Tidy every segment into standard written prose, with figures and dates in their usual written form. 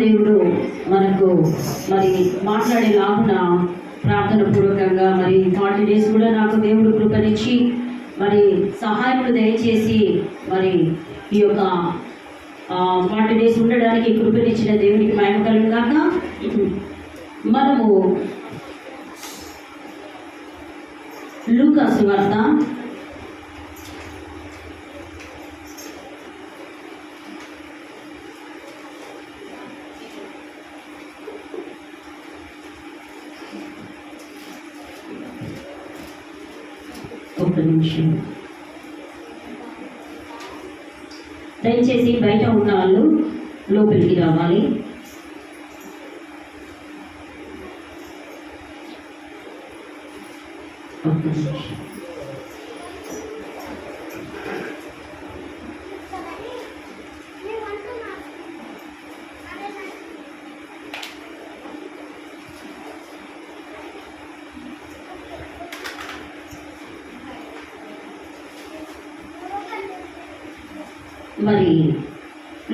దేవుడు మనకు మరి మాట్లాడేలాగున ప్రార్థన పూర్వకంగా మరి 40 days కూడా నాకు దేవుడు కృపనిచ్చి మరి సహాయములు దయచేసి మరి ఈ యొక్క 40 days ఉండడానికి కృపనిచ్చిన దేవునికి మహిమ కలుగుగాక. మనము లూకా సువార్త 1 నిమిషం. దయచేసి బయట ఉన్న వాళ్ళు లోపలికి రావాలి. మరి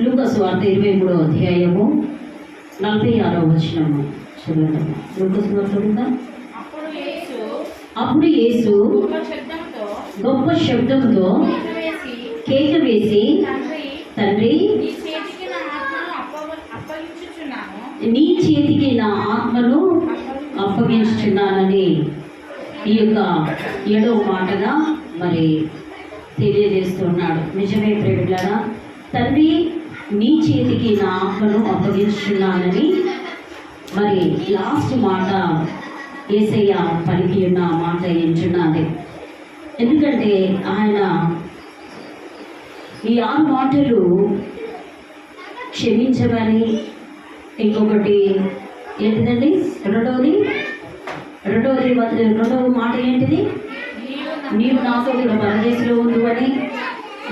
లూకా సువార్త 23వ అధ్యాయము 46వ వచనము చదవండి. లూకా సువార్త ఉందా? అప్పుడు యేసు గొప్ప శబ్దంతో కేక వేసి, తండ్రి, నీ చేతికి నా ఆత్మను అప్పగించుచున్నానని ఈ యొక్క 7వ మాటగా మరి తెలియజేస్తున్నాడు. నిజమే ప్రేమిలారా, తండ్రి నీ చేతికి నా ఆత్మను అప్పగించుచున్నానని మరి లాస్ట్ మాట యేసయ్య పలికి ఉన్న మాట ఏంటున్నది. ఎందుకంటే ఆయన ఈ 6 మాటలు క్షమించమని, ఇంకొకటి ఏంటిదండి రెండవ మాట ఏంటిది, నీవు నాతో కూడా పరదేశంలో ఉండు అని.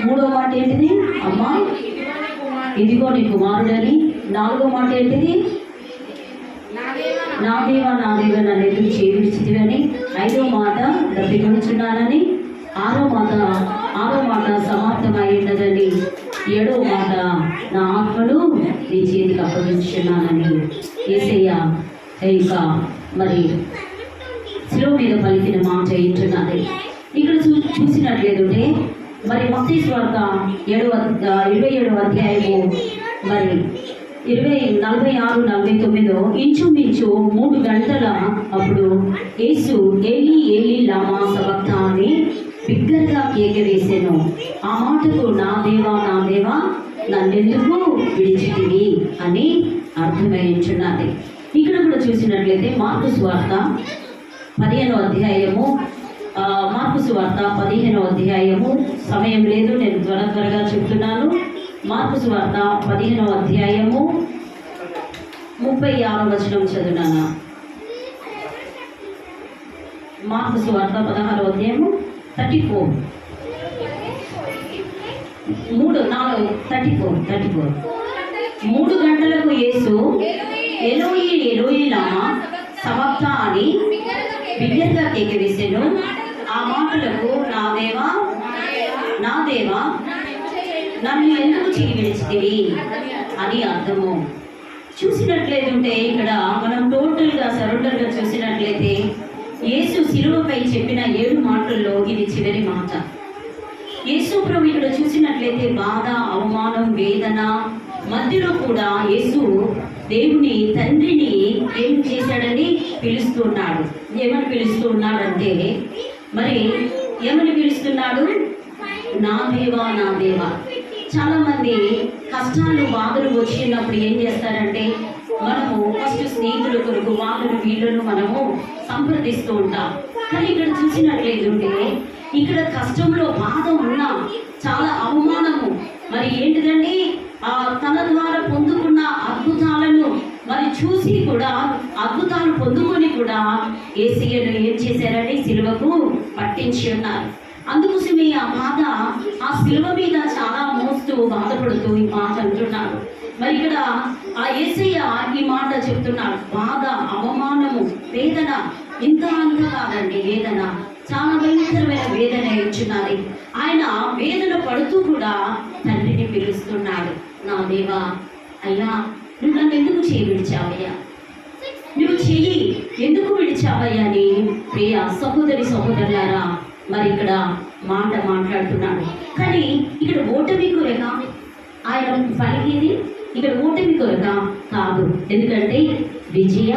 3వ మాట ఏంటిది, అమ్మా ఇదిగో నీ కుమారుడని. 4వ మాట ఏంటిది, నా దేవా నన్ను ఎందుకు చేయించితివని. 5వ మాట దప్పికొనుచున్నానని. 6వ మాట సమాప్తమైనదని. 7వ మాట నా ఆత్మను నీ చేతికి అప్పగించున్నానని యేసయ్య ఇక మరి శిలువ మీద పలికిన మాట ఏంటున్నది. ఇక్కడ చూసినట్లేదంటే మరి మత్తయి సువార్త 27వ అధ్యాయము మరి 46-49 ఇంచుమించు 3 గంటల అప్పుడు యేసు ఏలీ ఏలీ లామా సబక్తాని బిగ్గరగా కేక వేసెను. ఆ మాటకు నా దేవా నన్నెందుకు విడిచితివి అని అర్థమైంచున్నది. ఇక్కడ కూడా చూసినట్లయితే మార్కు సువార్త 15వ అధ్యాయము మార్కు సువార్త 15వ అధ్యాయము, సమయం లేదు నేను త్వరగా చెప్తున్నాను. మార్కు సువార్త 15వ అధ్యాయము 36వ వచనం చదువునాను. మార్కు సువార్త 16వ అధ్యాయము 34 3 గంటలకు యేసు ఎలోయి ఎలోయి లామా సబక్తాని బిగ్గరగా కేక వేసెను. ఆ మాటలకు నా దేవా నన్ను ఎందుకు చేయి విడిచితివి అని అర్థము. చూసినట్లయితే ఇక్కడ మనం టోటల్గా సరెండర్గా చూసినట్లయితే యేసు శిలువపై చెప్పిన 7 మాటల్లో ఇది చివరి మాట. యేసు ప్రభు ఇక్కడ చూసినట్లయితే బాధ, అవమానం, వేదన మధ్యలో కూడా యేసు దేవుని తండ్రిని ఏం చేశాడని పిలుస్తున్నాడు. ఏమని పిలుస్తున్నాడంటే మరి ఏమని పిలుస్తున్నాడు, నా దేవా. చాలా మంది కష్టాలు బాధలు వచ్చినప్పుడు ఏం చేస్తారంటే మనము ఫస్ట్ స్నేహితుల కొరకు వీళ్ళను మనము సంప్రదిస్తూ ఉంటాం. కానీ ఇక్కడ చూసినట్లయితే ఇక్కడ కష్టంలో బాధ ఉన్నా, చాలా అవమానము మరి ఏంటిదండి తన ద్వారా పొందుకున్న అద్భుతాలను మరి చూసి కూడా అద్భుతాలు పొందుకొని కూడా యేసయ్యను ఏం చేశారని సిలువకు పట్టించి ఉన్నారు. అందుకోసమే ఆ బాధ ఆ సిలువ మీద చాలా మోస్తూ బాధపడుతూ ఈ మాట అంటున్నాడు. మరి ఇక్కడ ఆ యేసయ్య ఈ మాట చెప్తున్నాడు. బాధ, అవమానము, వేదన ఇంత అంత కాదండి, వేదన చాలా భయంకరమైన వేదన ఇచ్చున్నది. ఆయన వేదన పడుతూ కూడా తండ్రిని పిలుస్తున్నాడు. నా దేవా, అయ్యా నువ్వు నన్ను ఎందుకు చేయి విడిచావయ్యా, నువ్వు చెయ్యి ఎందుకు విడిచావయ్యా అని ప్రియ సహోదరి సహోదరులారా మరి ఇక్కడ మాట్లాడుతున్నాడు. కానీ ఇక్కడ ఓటమి కొరక ఆయన పలికింది, ఇక్కడ ఓటమి కొరక కాదు. ఎందుకంటే విజయ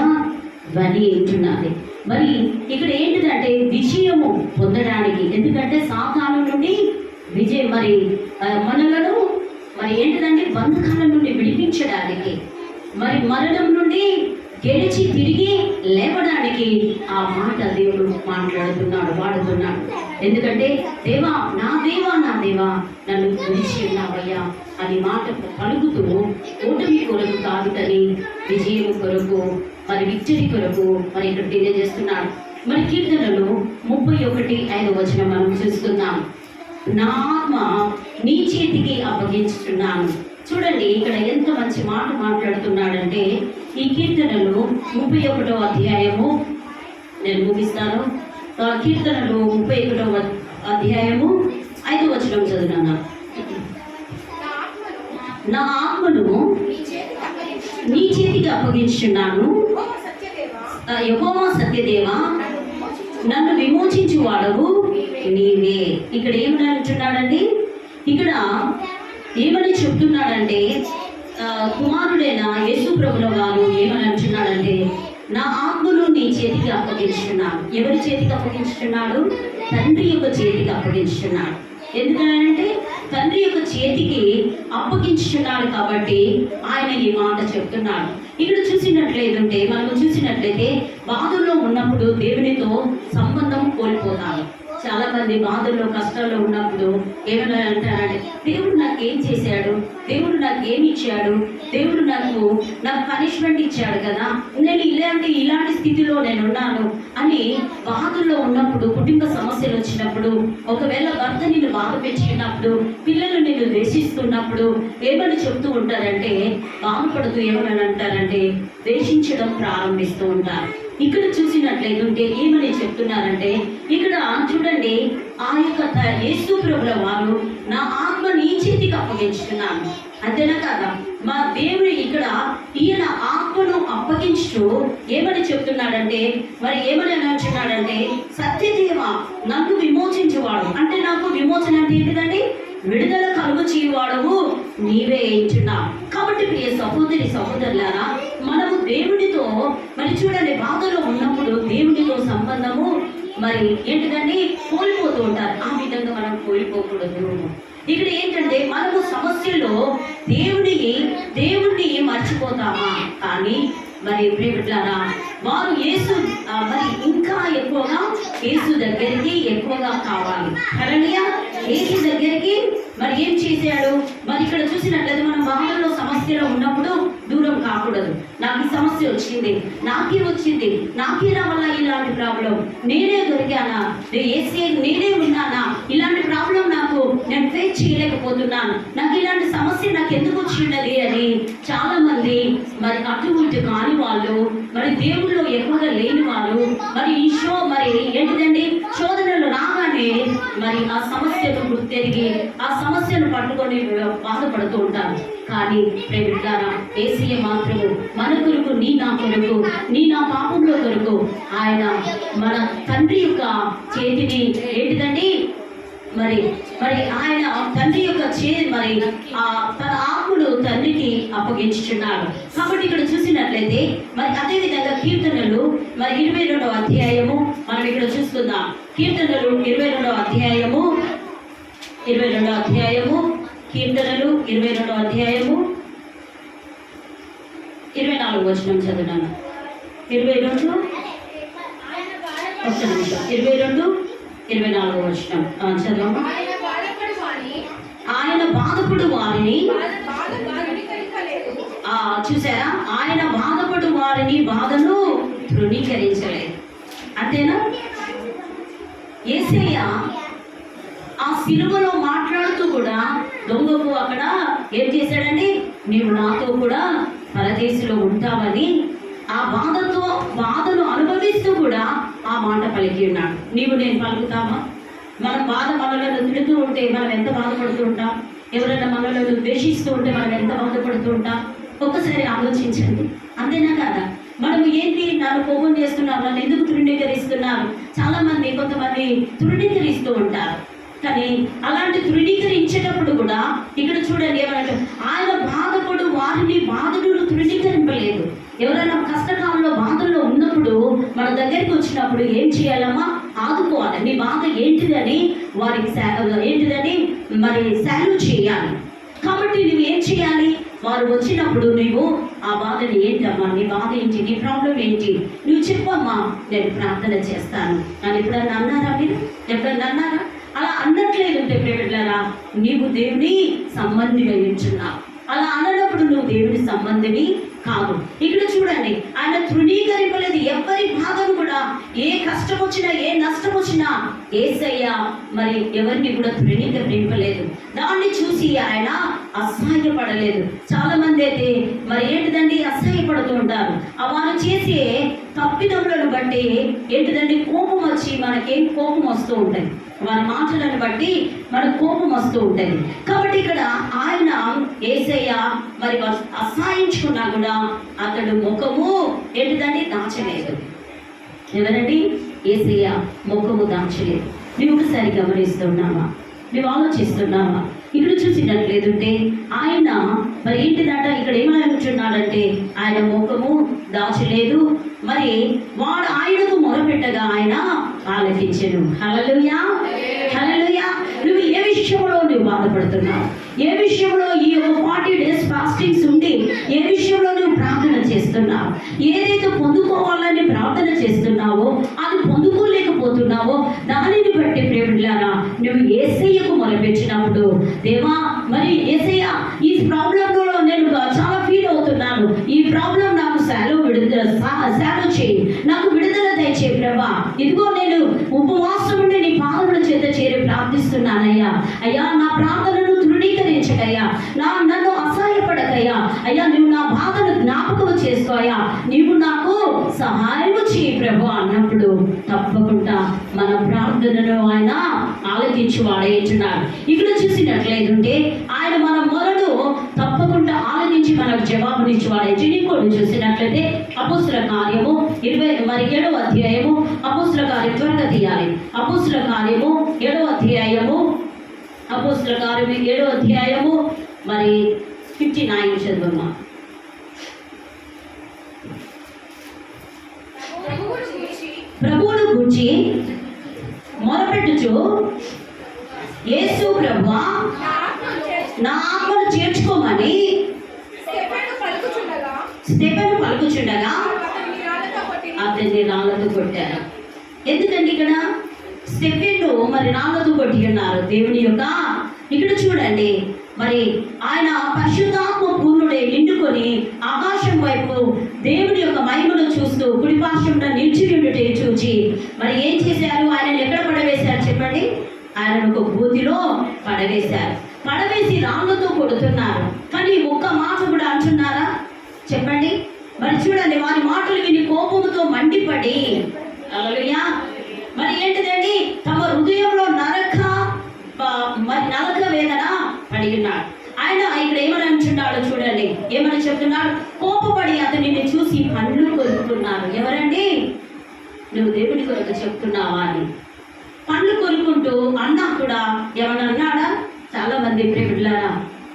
ధ్వని ఏంటున్నది. మరి ఇక్కడ ఏంటిదంటే విజయము పొందడానికి, ఎందుకంటే సాతాను నుండి విజయం మరి మనలను మరి ఏంటిదంటే బంధకాల నుండి విడిపించడానికి, మరి మరణం నుండి గెలిచి తిరిగి లేవడానికి ఆ మాట దేవుడు మాట్లాడుతున్నాడు, వాడుతున్నాడు. ఎందుకంటే దేవా నా దేవా నన్ను విడిచి ఉన్నావయ్యా అని మాట పలుకుతూ ఓటమి కొరకు కాదు కానీ విజయం కొరకు మరి విక్టరీ కొరకు మరి ఇక్కడ తెలియజేస్తున్నాడు. మరి కీర్తనలు 31:5 మనం చూస్తున్నాం. నా ఆత్మ నీ చేతికి అప్పగించుతున్నాను. చూడండి ఇక్కడ ఎంత మంచి మాట మాట్లాడుతున్నాడంటే ఈ కీర్తనలు 31వ అధ్యాయము నేను ముగిస్తాను. కీర్తనలు 31వ అధ్యాయము 5వ వచనం చదువున్నాను. నా ఆత్మను నీ చేతికి అప్పగించున్నాను. యెహోవా సత్యదేవా నన్ను విమోచించు వాడవు నీవే. ఇక్కడ ఏమని అంటున్నాడండి, ఇక్కడ ఏమని చెప్తున్నాడంటే కుమారుడైన యేసు ప్రభుల వారు ఏమని అంటున్నాడంటే నా ఆత్మను నీ చేతికి అప్పగించున్నాను. ఎవరి చేతికి అప్పగించుతున్నాడు? తండ్రి యొక్క చేతికి అప్పగించున్నాడు. ఎందుకంటే తండ్రి యొక్క చేతికి అప్పగించున్నాడు కాబట్టి ఆయన ఈ మాట చెప్తున్నాడు. ఇక్కడ చూసినట్లయితే బాధల్లో ఉన్నప్పుడు దేవునితో సంబంధం కోల్పోతారు. చాలా మంది బాధల్లో కష్టాల్లో ఉన్నప్పుడు ఏమైనా అంటారంటే దేవుడు నాకు ఏం చేశాడు, దేవుడు నాకు ఏమి ఇచ్చాడు, దేవుడు నాకు పనిష్మెంట్ ఇచ్చాడు కదా, నేను ఇలాంటి స్థితిలో నేను ఉన్నాను అని బాధల్లో ఉన్నప్పుడు, కుటుంబ సమస్యలు వచ్చినప్పుడు, ఒకవేళ భర్త నిన్ను బాధ పెంచుకున్నప్పుడు, పిల్లలు నిన్ను ద్వేషిస్తున్నప్పుడు ఏమని చెప్తూ ఉంటారంటే బాధపడుతూ ఏమని అంటారంటే ద్వేషించడం ప్రారంభిస్తూ ఉంటారు. ఇక్కడ చూసినట్లయితే ఏమని చెప్తున్నారంటే ఇక్కడ చూడండి ఆ యొక్క యేసు ప్రభుల వారు నా ఆత్మ నీ చేతికి అప్పగించుతున్నాను అంతేనా కాదా? మా దేవుడు ఇక్కడ ఈయన ఆత్మను అప్పగించు ఏమని చెప్తున్నాడంటే మరి ఏమని అంటున్నాడంటే సత్యదేవ నన్ను విమోచించేవాడు అంటే నాకు విమోచన అంటే ఏంటిదండి? విడుదల కలుగు చేయవాడవు నీవే ఇచ్చున్నావు. కాబట్టి ప్రియ సహోదరి సహోదరులారా మనము దేవుడితో మరి చూడండి బాధలో ఉన్నప్పుడు దేవుడితో సంబంధము మరి ఏంటిదండి కోల్పోతూ ఉంటారు. ఆ విధంగా మనం కోల్పోకూడదు. ఇక్కడ ఏంటంటే మనము సమస్యలో దేవుణ్ణి మర్చిపోతామా? కానీ మరి ప్రియమిత్రులారా వారు యేసు మరి ఇంకా ఎక్కువగా యేసు దగ్గరికి ఎక్కువగా కావాలి. హల్లెలూయా. యేసు దగ్గరికి మరి ఏం చేశాడు? మరి ఇక్కడ చూసినట్లయితే మనం బాధల్లో సమస్యలో ఉన్నప్పుడు దూరం కాకూడదు. నాకు ఈ సమస్య వచ్చింది, నాకే రావాలా ఇలాంటి ప్రాబ్లం, నేనే దొరికానా, నేనే ఉన్నానా, ఇలాంటి ప్రాబ్లం నేను ఫేస్ చేయలేకపోతున్నాను, నాకు ఇలాంటి సమస్య నాకు ఎందుకు వచ్చిండది అని చాలా మంది మరి అటువంటి కాని వాళ్ళు, మరి దేవుళ్ళు ఎక్కువగా లేని వాళ్ళు మరి మరి ఏంటిదండి శోధనలు రాగానే మరి ఆ సమస్యను గుర్తెరిగి ఆ సమస్యను పట్టుకొని బాధపడుతూ ఉంటారు. కానీ ప్రేమిట్లారా యేసయ్య మాత్రము మన కొరకు నా కొరకు నా పాపంలో కొరకు ఆయన మన తండ్రి యొక్క చేతిని ఏంటిదండి మరి ఆయన తండ్రి యొక్క మరి తన ఆత్మను తండ్రికి అప్పగించుచున్నాడు. కాబట్టి ఇక్కడ చూసినట్లయితే మరి అదే విధంగా కీర్తనలు మరి 22వ అధ్యాయము మనం ఇక్కడ చూస్తున్నాం. కీర్తనలు 22వ అధ్యాయము కీర్తనలు 22వ అధ్యాయము 24వ వచనం చదువున్నాను. 22 24వ వచనం చదవము. ఆయన బాధపడు వారిని చూసారా, ఆయన బాధపడు వారిని బాధను తృణీకరించలేదు. అంతేనా? యేసయ్య ఆ సిలువలో మాట్లాడుతూ కూడా దొంగకు అక్కడ ఏం చేశాడండి? నీవు నాతో కూడా పరదేశంలో ఉంటావని ఆ బాధను అనుభవిస్తూ కూడా ఆ మాట పలికి ఉన్నాడు. నీవు నేను పలుకుతామా? మనం మనలను తిడుతూ ఉంటే మనం ఎంత బాధపడుతూ ఉంటాం? ఎవరైనా మనలను ద్వేషిస్తూ ఉంటే మనం ఎంత బాధపడుతూ ఉంటాం? ఒక్కసారి ఆలోచించండి, అంతేనా కాదా? మనం ఏంటి, నన్ను కోపం చేస్తున్నారు, నన్ను ఎందుకు తృణీకరిస్తున్నారు? చాలా మంది కొంతమంది తృణీకరిస్తూ ఉంటారు. కానీ అలాంటి తృణీకరించేటప్పుడు కూడా ఇక్కడ చూడండి ఏమంటే, ఆయన బాధపడు వారిని బాధలు తృణీకరింపలేదు. ఎవరైనా కష్టకాలంలో బాధల్లో ఉన్నప్పుడు మన దగ్గరికి వచ్చినప్పుడు ఏం చేయాలమ్మా? ఆదుకోవాలి. నీ బాధ ఏంటిదని వారికి ఏంటిదని మరి సాల్వ్ చేయాలి. కాబట్టి నువ్వు ఏం చేయాలి? వారు వచ్చినప్పుడు నువ్వు ఆ బాధని, ఏంటమ్మా నీ బాధ ఏంటి, నీ ప్రాబ్లం ఏంటి, నువ్వు చెప్పమ్మా, నేను ప్రార్థన చేస్తాను అని ఎప్పుడన్నా అన్నారా? మీరు ఎప్పుడన్నా అన్నారా? అలా అన్నట్లేదు బిడ్డలారా, నీవు దేవుని సంబంధిగా ఉంటున్నావు. అలా అన్నప్పుడు నువ్వు దేవుని సంబంధిని కాదు. ఇక్కడ చూడండి, ఆయన తృణీకరింపలేదు ఎవరి బాధను కూడా. ఏ కష్టం వచ్చినా, ఏ నష్టం వచ్చినా యేసయ్య మరి ఎవరిని కూడా తృణీకరింపలేదు. దాన్ని చూసి ఆయన అసహాయపడలేదు. చాలా మంది అయితే మరి ఏంటిదండి అసహాయపడుతూ ఉంటారు. వారు చేసే తప్పిదములను బట్టి ఏంటిదండి కోపం వచ్చి మనకేం కోపం వస్తూ ఉంటాయి. వారి మాటలను బట్టి మనకు కోపం వస్తూ ఉంటుంది. కాబట్టి ఇక్కడ ఆయన యేసయ్య మరి అసహాయించుకున్నా కూడా అతడు ముఖము ఏంటిదండి దాచలేదు. ఎవరండి? యేసయ్య ముఖము దాచలేదు. నువ్వు ఒకసారి గమనిస్తున్నావా? నువ్వు ఆలోచిస్తున్నావా? ఇక్కడ చూసినట్లేదుంటే ఆయన మరి ఏంటిదంట, ఇక్కడ ఏమంటున్నాడంటే ఆయన ముఖము దాచలేదు. మరి వాడు ఆయనకు మొరపెట్టగా ఆయన ఆలకించెను. హల్లెలూయా, హల్లెలూయా. నువ్వు ఏ విషయంలో నువ్వు బాధపడుతున్నావు? ఏ విషయంలో ఈ 40 days ఫాస్టింగ్స్ ఉండి ఏ విషయంలో నువ్వు ప్రార్థన చేస్తున్నావు? ఏదైతే పొందుకోవాలని ప్రార్థన చేస్తున్నావో అది పొందుకోలేకపోతున్నావో దానిని బట్టి ప్రేమిలారా నువ్వు యేసయ్యకు మొరపెట్టినప్పుడు, దేవా మరి యేసయ్య ఈ ప్రాబ్లంలో నేను చాలా ఫీల్ అవుతున్నాను, ఈ ప్రాబ్లం నాకు సాల్వ్ చేయి, నాకు విడుదల దయచేయి ప్రభా. ఇదిగో నేను ఉపవాసం ఉండి నీ పాదముల చేత చేరి ప్రార్థిస్తున్నానయ్యా. అయ్యా నా ప్రార్థనను తృణీకరించకయ్యా, నన్ను అసహాయపడకయ్యా. అయ్యా నువ్వు నా బాధను జ్ఞాపకం చేసుకోయా, నీవు నాకు సహాయం చేయి ప్రభు అన్నప్పుడు తప్పకుండా మన ప్రార్థనను ఆయన ఆలకించి వాడేస్తున్నారు. ఇక్కడ చూసినట్లయితే ఆయన మన మొరను తప్పకుండా ఆలకించి మనకు జవాబునిచ్చి వాడేసి. ఇంకోటి చూసినట్లయితే అపోస్తుల కార్యము 27వ అధ్యాయము, అపోస్తుల కార్యం త్వరగా తీయాలి. అపోస్తుల కార్యము 7వ అధ్యాయము, అపోస్తుల కార్యము 7వ అధ్యాయము మరి 59 చదువమ్మా. ప్రభువును గూర్చి మొరపెట్టుచు, యేసు ప్రభువా నా ఆత్మను చేర్చుకోమని స్టెఫెను పలుకుచుండగా అతన్ని రాళ్ళతో కొట్టారు. ఎందుకండి ఇక్కడ స్టెఫెను మరి రాళ్ళతో కొట్టి ఉన్నారు దేవుని యొక్క. ఇక్కడ చూడండి మరి ఆయన పరిశుద్ధాత్మ పూర్ణుడే నిండుకొని ఆకాశం వైపు దేవుని యొక్క మహిమను చూస్తూ కుడిపార్శ్వంలో నిలిచి ఉండుటే చూచి మరి ఏం చేశారు? ఆయనను ఎక్కడ పడవేశారు చెప్పండి? ఆయనను ఒక బూదిలో పడవేశారు. పడవేసి రాళ్ళతో కొడుతున్నారు. కానీ ఒక్క మాట కూడా అంటున్నారా చెప్పండి? మరి చూడండి, వారి మాటలు విని కోపముతో మండిపడి హల్లెలూయా మరి ఏంటిదండి తమ హృదయంలో నరక వేదన పడి ఉన్నాడు. ఆయన ఇక్కడ ఏమని అంటున్నాడు చూడండి, ఏమని చెప్తున్నాడు? కోపపడి అతనిని చూసి పండ్లు కొరుకుతున్నారు. ఎవరండి? నువ్వు దేవుని కొరకు చెప్తున్నావా అని పండ్లు కొరుకుంటూ అన్నా కూడా ఏమన్నా అన్నాడా? చాలా మంది ప్రేమిలారా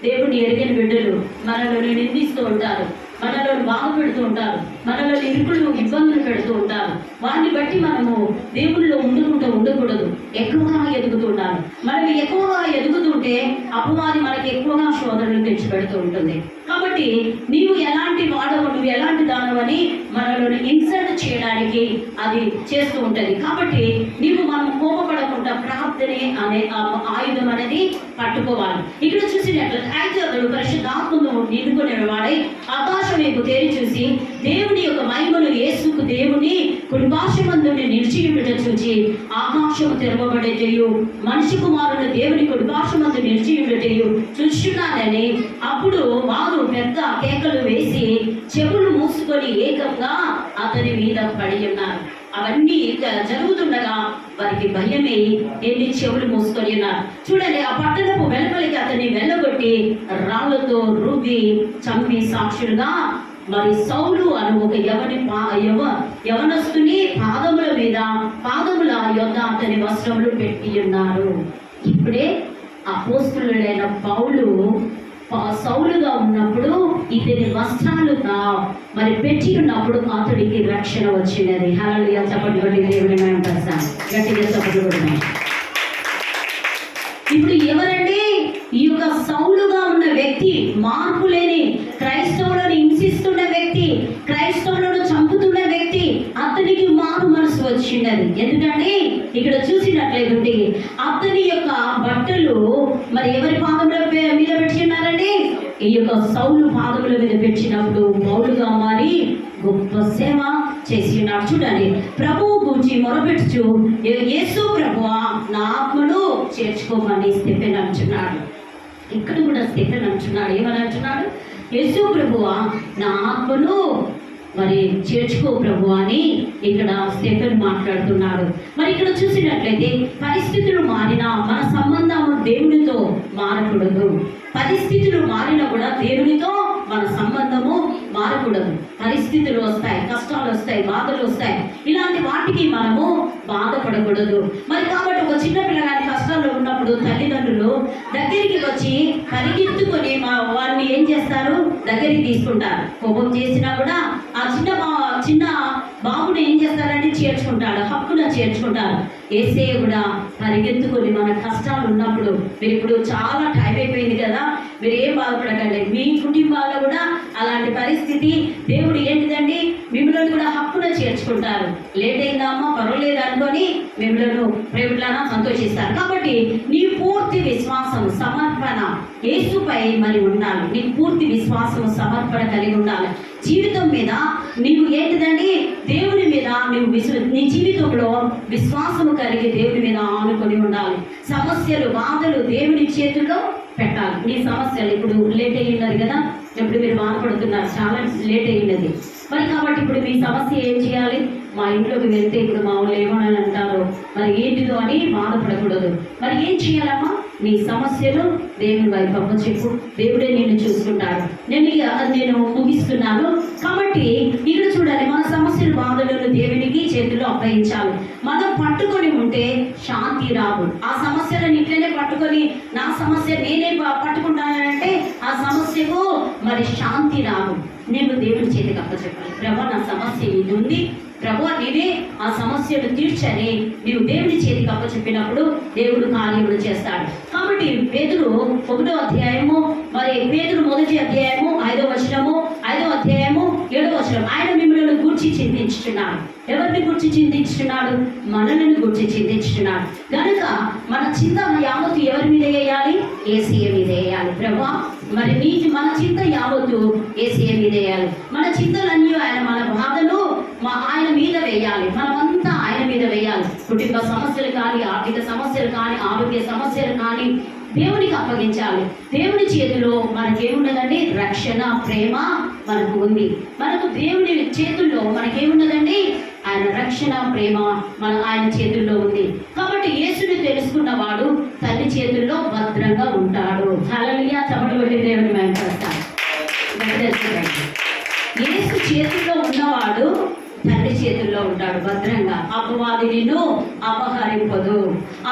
దేవుని ఎరిగిన బిడ్డలు మనలో నిందిస్తూ ఉంటారు, మనలో బాధ పెడుతూ ఉంటారు, మనలో ఇరుకులు ఇబ్బందులు పెడుతూ ఉంటారు. వారిని బట్టి మనము దేవుళ్ళలో ఉండకూడదు, ఎక్కువగా ఎదుగుతుంటారు. మనం ఎక్కువగా ఎదుగుతుంటే అపవాది మనకి ఎక్కువగా శోధనలు తెచ్చిపెడుతూ ఉంటుంది. కాబట్టి నీవు ఎలాంటి వాడవు, నువ్వు ఎలాంటి దానవని మనలో ఇన్సల్ట్ చేయడానికి అది చేస్తూ ఉంటుంది. కాబట్టి నీవు మనం కోపపడకుండా ప్రార్థనే అనే ఆయుధం అనేది పట్టుకోవాలి. ఇక్కడ చూసినట్లయితే అయితే అతడు పరిశుద్ధాత్మను నిండుకునే వాడై ఆకాశం వైపు తేరి చూసి దేవుని యొక్క మహిమను యేసుకు దేవుని కుడిపార్శ్వమందు నిలిచియుండుట చూచి ఆకాశము తెరవబడేటయు మనిషి కుమారుడు దేవుని కుడిపార్శ్వమందు నిలిచియుండుటయు చూస్తున్నానని అప్పుడు వారు పెద్ద కేకలు వేసి చెవులు మూసుకొని ఏకంగా అతని మీద పడి ఉన్నారు. అవన్నీ జరుగుతుండగా వారికి భయమే ఎన్ని చెవులు మూసుకొని ఉన్నారు. చూడండి, ఆ పట్టణ పట్టణపు వెలుపలికి అతన్ని వెళ్ళగొట్టి రాళ్లతో రువ్వి చంపి సాక్షులుగా మరి సౌలు అను ఒక యవనస్తుని పాదముల యొద్ద అతని వస్త్రములు పెట్టి ఉన్నారు. ఇప్పుడే అపోస్తలుడైన పౌలు సౌలుగా ఉన్నప్పుడు ఇతని వస్త్రాలుగా మరి పెట్టి ఉన్నప్పుడు అతడికి రక్షణ వచ్చినది. హల్లెలూయా. చప్పట్లు కొట్టి దేవుని మహిమపరచాలి. గట్టిగా చప్పట్లు కొడదాం. ఇప్పుడు ఎవరండి ఈ యొక్క సౌలుగా ఉన్న వ్యక్తి? మార్పు లేని క్రైస్తవులను హింసిస్తున్న వ్యక్తి, క్రైస్తవులను చంపుతున్న వ్యక్తి. అతనికి మారు మనసు వచ్చినది. ఎందుకంటే ఇక్కడ చూసినట్లయితే అతని యొక్క బట్టలు మరి ఎవరి పాదముల మీద పెట్టినారండి? ఈ యొక్క సౌలు పాదముల మీద పెట్టినప్పుడు పౌలుగా మారి గొప్ప సేవ చేసి ఉన్నాడు. చూడండి, ప్రభువు గురించి మొరపెట్టుచు యేసు ప్రభువా నా ఆత్మను చేర్చుకోమని స్టెఫెన్ అంటున్నాడు. ఇక్కడ కూడా స్టెఫెన్ అంటున్నాడు. ఏమని అంటున్నాడు? యేసు ప్రభువా నా ఆత్మను మరి చేర్చుకో ప్రభు అని ఇక్కడ స్టెఫెన్ మాట్లాడుతున్నాడు. మరి ఇక్కడ చూసినట్లయితే పరిస్థితులు మారినా మన సంబంధము దేవునితో మారకూడదు. పరిస్థితులు మారినా కూడా దేవునితో మన సంబంధము మారకూడదు. పరిస్థితులు వస్తాయి, కష్టాలు వస్తాయి, బాధలు వస్తాయి. ఇలాంటి వాటికి మనము బాధపడకూడదు. మరి కాబట్టి ఒక చిన్న పిల్లగాని కష్టాల్లో ఉన్నప్పుడు తల్లిదండ్రులు దగ్గరికి వచ్చి పరిగెత్తుకొని వారిని ఏం చేస్తారు? దగ్గరికి తీసుకుంటారు. కోపం చేసినా కూడా ఆ చిన్న బాబుని ఏం చేస్తారంటే చేర్చుకుంటాడు, హక్కున చేర్చుకుంటారు. యేసయ్య కూడా పరిగెత్తుకొని మన కష్టాలు ఉన్నప్పుడు, మీరు ఇప్పుడు చాలా టైం అయిపోయింది కదా, మీరు ఏం బాధపడకండి. మీ కుటుంబాల్లో కూడా అలాంటి పరిస్థితి దేవుడు ఏంటిదండి మిమ్మల్ని కూడా హక్కున చేర్చుకుంటారు. లేట్ అయిందా అమ్మా పర్వాలేదు అనుకొని మిమ్మల్ని ప్రేమలానా సంతోషిస్తారు. కాబట్టి నీ పూర్తి విశ్వాసం సమర్పణ యేసుపై మరి ఉండాలి. నీ పూర్తి విశ్వాసం సమర్పణ కలిగి ఉండాలి. జీవితం మీద నీవు ఏంటిదండి దేవుని మీద నీ జీవితంలో విశ్వాసము కలిగి దేవుని మీద ఆనుకొని ఉండాలి. సమస్యలు బాధలు దేవుని చేతుల్లో పెట్టాలి. నీ సమస్యలు ఇప్పుడు లేట్ అయ్యినది కదా, ఇప్పుడు మీరు బాధపడుతున్నారు, చాలా లేట్ అయ్యినది. మరి కాబట్టి ఇప్పుడు మీ సమస్య ఏం చేయాలి? మా ఇంట్లోకి వెళ్తే ఇప్పుడు మా వాళ్ళు ఏమని అంటారో, మరి ఏంటిదో అని బాధపడకూడదు. మరి ఏం చేయాలమ్మా? నీ సమస్యలు దేవుని వైపు చెప్పు, దేవుడే నిన్ను చూసుకుంటాడు. నేను ముగిస్తున్నాను. కాబట్టి ఇక్కడ చూడాలి, మన సమస్యలు బాధలను దేవునికి చేతుల్లో అప్పగించాలి. మనం పట్టుకొని ఉంటే శాంతి రాదు. ఆ సమస్యలను ఇట్లనే పట్టుకొని నా సమస్య నేనే పట్టుకుంటానంటే ఆ సమస్యకు మరి శాంతి రాదు. నేను దేవుని చేతికి అప్పచెప్పాలి. ప్రభా నా సమస్య ఇది ఉంది, ప్రభు నీవే ఆ సమస్యను తీర్చని నీవు దేవుని చేతికి అప్పచెప్పినప్పుడు దేవుడు కార్యములు చేస్తాడు. కాబట్టి పేతురు 1వ అధ్యాయము మరి పేతురు 1వ అధ్యాయము 5వ వచనము 5వ అధ్యాయము 7వ వచనం ఆయన మిమ్మల్ని గూర్చి చింతించుతున్నాడు. ఎవరిని గురించి చింతించుతున్నాడు? మనల్ని గురించి చింతించుతున్నాడు. కనుక మన చింత యావత్తు ఎవరి మీద వేయాలి? యేసయ్య మీద వేయాలి. ప్రభా మరి మన చింత యావత్తు యేసయ్య మీద వేయాలి. మన చింతలన్నీ మన బాధలు ఆయన మీద వేయాలి. మనమంతా ఆయన మీద వేయాలి. కుటుంబ సమస్యలు కానీ, ఆర్థిక సమస్యలు కానీ, ఆరోగ్య సమస్యలు కానీ దేవునికి అప్పగించాలి. దేవుని చేతిలో మనకేమున్నదండి? రక్షణ, ప్రేమ మనకు ఉంది. మనకు దేవుని చేతుల్లో మనకేమున్నదండి? ఆయన రక్షణ, ప్రేమ ఆయన చేతుల్లో ఉంది. కాబట్టి యేసుని తెలుసుకున్నవాడు తల్లి చేతుల్లో భద్రంగా ఉంటాడు. హల్లెలూయా. చప్పట్లు కొట్టి దేవుని మహిమపరుస్తాడు. యేసు చేతుల్లో ఉన్నవాడు తండ్రి చేతుల్లో ఉంటాడు భద్రంగా. అపవాది నిన్ను అపహరింపదు,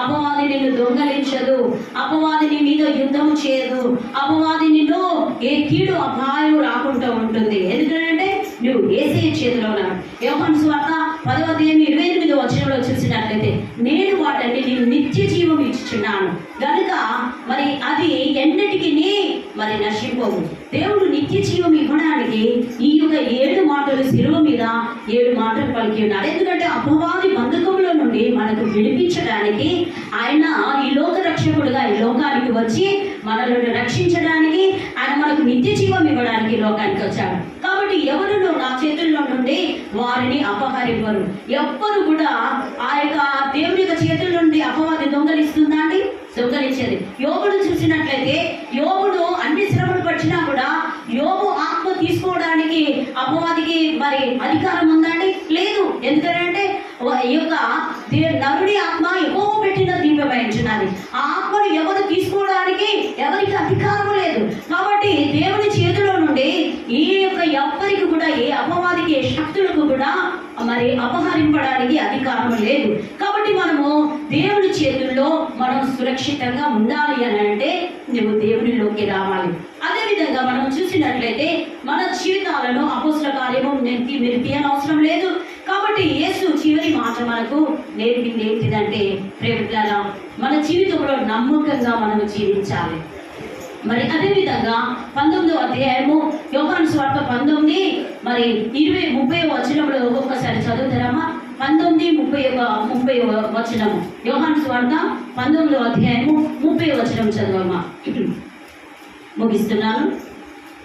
అపవాది నిన్ను దొంగలించదు, అపవాది నీ మీద యుద్ధం చేయదు, అపవాది నిన్ను ఏ కీడు అపాయం రాకుండా ఉంటుంది. ఎందుకంటే నువ్వు యేసయ్య చేతిలో ఉన్నాడు. యోహాను సువార్త 10వ అధ్యాయం 28వ వచనంలో చూసినట్లయితే నేను వాటిని నేను నిత్య జీవం ఇచ్చుచున్నాను కనుక మరి అది ఎన్నటికి మరి నశింపవు. దేవుడు నిత్య జీవం ఇవ్వడానికి ఈ యొక్క 7 మాటలు శిలువ మీద 7 మాటలు పలికి ఉన్నాడు. ఎందుకంటే అపవాది బంధకంలో నుండి మనకు విడిపించడానికి ఆయన ఈ లోక రక్షకుడుగా ఈ లోకానికి వచ్చి మనల్ని రక్షించడానికి ఆయన మనకు నిత్య జీవం ఇవ్వడానికి లోకానికి వచ్చాడు. కాబట్టి ఎవరు నా చేతుల్లో నుండి వారిని అపహరింపరు. ఎవ్వరు కూడా ఆ యొక్క దేవుని యొక్క చేతుల నుండి అపవాది దొంగలిస్తుందా అండి? దొంగలించేది. యోబును చూసినట్లయితే యోబుడు అన్ని శ్రమలు పట్టినా కూడా యోబు ఆత్మ తీసుకోవడానికి అపవాదికి మరి అధికారం ఉందండి? లేదు. ఎందుకంటే ఈ యొక్క నరుడి ఆత్మ యెహోవా పెట్టిన దీపమై ఉంటున్నది. ఆ ఆత్మను ఎవరు తీసుకోవడానికి మరి అపహరింపడానికి అధికారం లేదు. కాబట్టి మనము దేవుని చేతుల్లో మనం సురక్షితంగా ఉండాలి అని అంటే నువ్వు దేవునిలోకి రావాలి. అదేవిధంగా మనం చూసినట్లయితే మన జీవితాలను అపోస్తల కార్యము మీరు తీయనవసరం లేదు. కాబట్టి యేసు చివరి మాట మనకు నేర్పింది ఏంటిదంటే, ప్రేమికులారా, మన జీవితంలో నమ్మకంగా మనం జీవించాలి. మరి అదేవిధంగా 19వ అధ్యాయము యోహాను సువార్త 19 మరి 20-30 వచనంలో ఒక్కొక్కసారి చదువుతారమ్మా. 19-30 వచనము యోహాను సువార్త 19వ అధ్యాయము 30 వచనం చదవమ్మా. ముగిస్తున్నాను.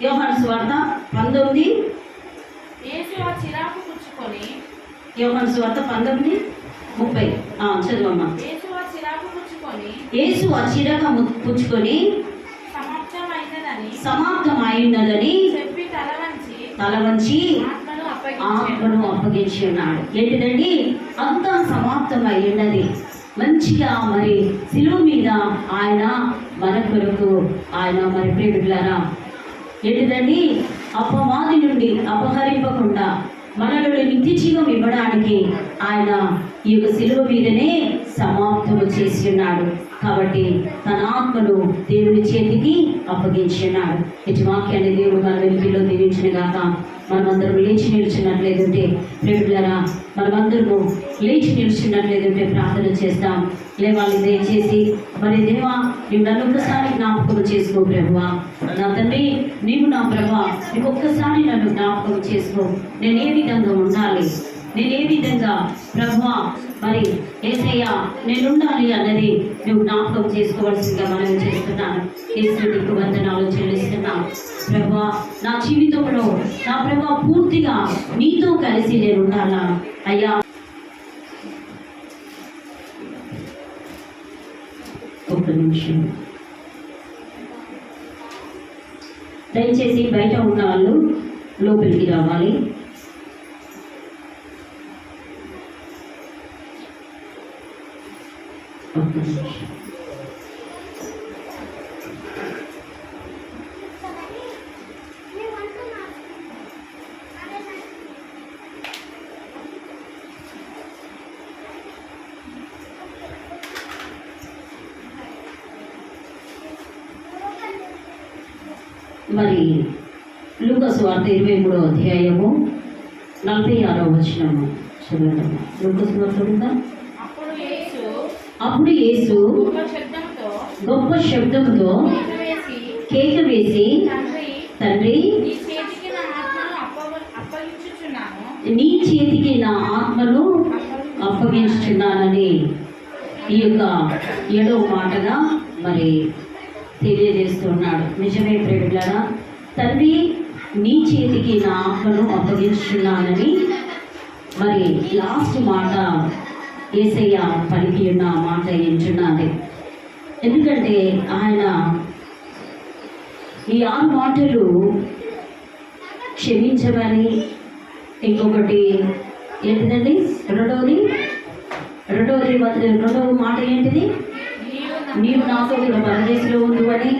యోహాను సువార్త 19 యోహాను సువార్త 19:30 చదవమ్మా. యేసు ఆ చిరాకు పుచ్చుకొని సమాప్తమైనదని తల వంచి ఆత్మను అప్పగించి ఉన్నాడు. ఏంటిదండి? అంతా సమాప్తమై ఉన్నది. మంచిగా మరి శిలువ మీద ఆయన మన కొరకు ఆయన మరి ప్రేమికులారా ఏంటిదండి? అపవాది నుండి అపహరింపకుండా మనలో నిత్య జీవం ఇవ్వడానికి ఆయన ఈ యొక్క శిలువ మీదనే సమాప్తము చేసి ఉన్నాడు. కాబట్టి తన ఆత్మను దేవుని చేతికి అప్పగించున్నాడు. ఇటు వాక్యాన్ని దేవుడు మన వెలుగులో దీవించిన గాక. మనమందరం లేచి నిలిచినట్లేదంటే ప్రేమికులారా, మనమందరము లేచి నిలిచినట్లేదంటే ప్రార్థన చేస్తాం. లేవాలి దయచేసి. మరి దేవా, నీవు నన్ను ఒక్కసారి జ్ఞాపకం చేసుకో ప్రభువా. నా తండ్రి, నీవు నా ప్రభా, నీవు ఒక్కసారి నన్ను జ్ఞాపకం చేసుకో. నేను ఏ విధంగా ఉండాలి, నేను ఏ విధంగా ప్రభువా మరి యేసయ్య నేను ఉండాలి అన్నది నువ్వు జ్ఞాపకం చేసుకోవాల్సిందిగా మనం చేస్తున్నాను. యేసు నీకు వందనాలు చెల్లిస్తున్నాను ప్రభువా. నా జీవితంలో నా ప్రభా పూర్తిగా నీతో కలిసి నేను ఉండాలా అయ్యా. ఒక నిమిషం, దయచేసి బయట ఉన్న వాళ్ళు లోపలికి రావాలి. మరి లూకా సువార్త 23వ అధ్యాయము 46వ వచనము చదువుతాము. లూకా సువార్త ఉందా? అప్పుడు యేసు గొప్ప శబ్దంతో కేక వేసి, తండ్రి, నీ చేతికి నా ఆత్మను అప్పగించుచున్నానని ఈ యొక్క 7వ మాటగా మరి తెలియజేస్తున్నాడు. నిజమే ప్రేమికులారా, తండ్రి నీ చేతికి నా ఆత్మను అప్పగించుచున్నానని మరి లాస్ట్ మాట యేసయ్య పలికి ఉన్న మాట ఏంటున్నది. ఎందుకంటే ఆయన ఈ 6 మాటలు క్షమించమని, ఇంకొకటి ఏంటిదండి రెండవ మాట ఏంటిది? నీవు నాతో కూడా పరదేశంలో ఉండు అని.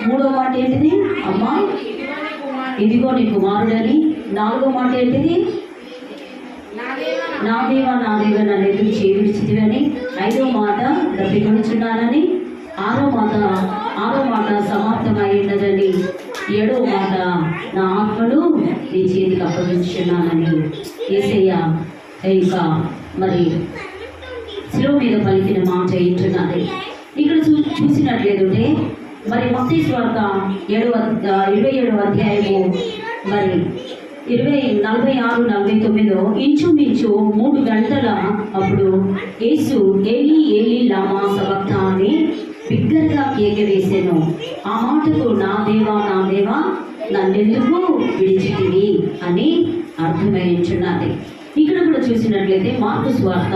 3వ మాట ఏంటిది? అమ్మా ఇదిగో నీ కుమారుడని. 4వ మాట ఏంటిది? నా దేవా నన్ను ఎందుకు చేయించితివని. 5వ మాట దప్పికొనుచున్నానని. 6వ మాట సమాప్తమై ఉన్నదని. 7వ మాట నా ఆత్మను నీ చేతికి అప్పగించున్నానని యేసయ్య ఇంకా మరి శిలువ మీద పలికిన మాట ఏంటున్నది. ఇక్కడ చూసినట్లేదంటే మరి మత్తయి సువార్త 27వ అధ్యాయము మరి 46-49 ఇంచుమించు 3 గంటల అప్పుడు యేసు ఏలీ ఏలీ లామా సబక్తాని బిగ్గరగా కేక వేసెను. ఆ మాటకు నా దేవా నన్నెందుకు విడిచితివి అని అర్థమైంచున్నది. ఇక్కడ కూడా చూసినట్లయితే మార్కు సువార్త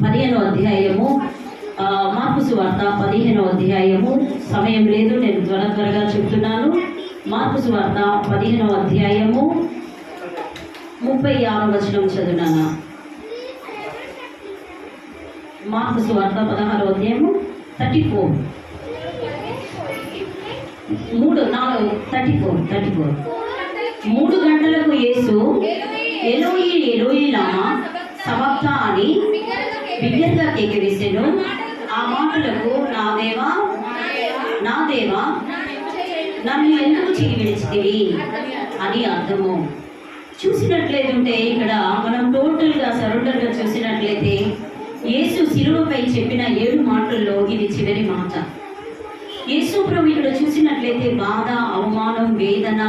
15వ అధ్యాయము మార్కు సువార్త 15వ అధ్యాయము సమయం లేదు, నేను త్వరగా చెప్తున్నాను. మార్కు సువార్త 15వ అధ్యాయము 36వ వచనం చదువునాను. మార్కు సువార్త 16వ అధ్యాయము 34 3 గంటలకు యేసు ఎలోయి ఎలోయి లామా సబక్తా అని బిగ్గరగా కేక వేసెను. ఆ మాటలకు నా దేవా నన్ను ఎందుకు చేయి విడిచితివి అని అర్థము. చూసినట్లయితే ఇక్కడ మనం టోటల్గా సరెండర్గా చూసినట్లయితే యేసు శిలువపై చెప్పిన 7 మాటల్లో ఇది చివరి మాట. యేసు ప్రభు ఇక్కడ చూసినట్లయితే బాధ, అవమానం, వేదన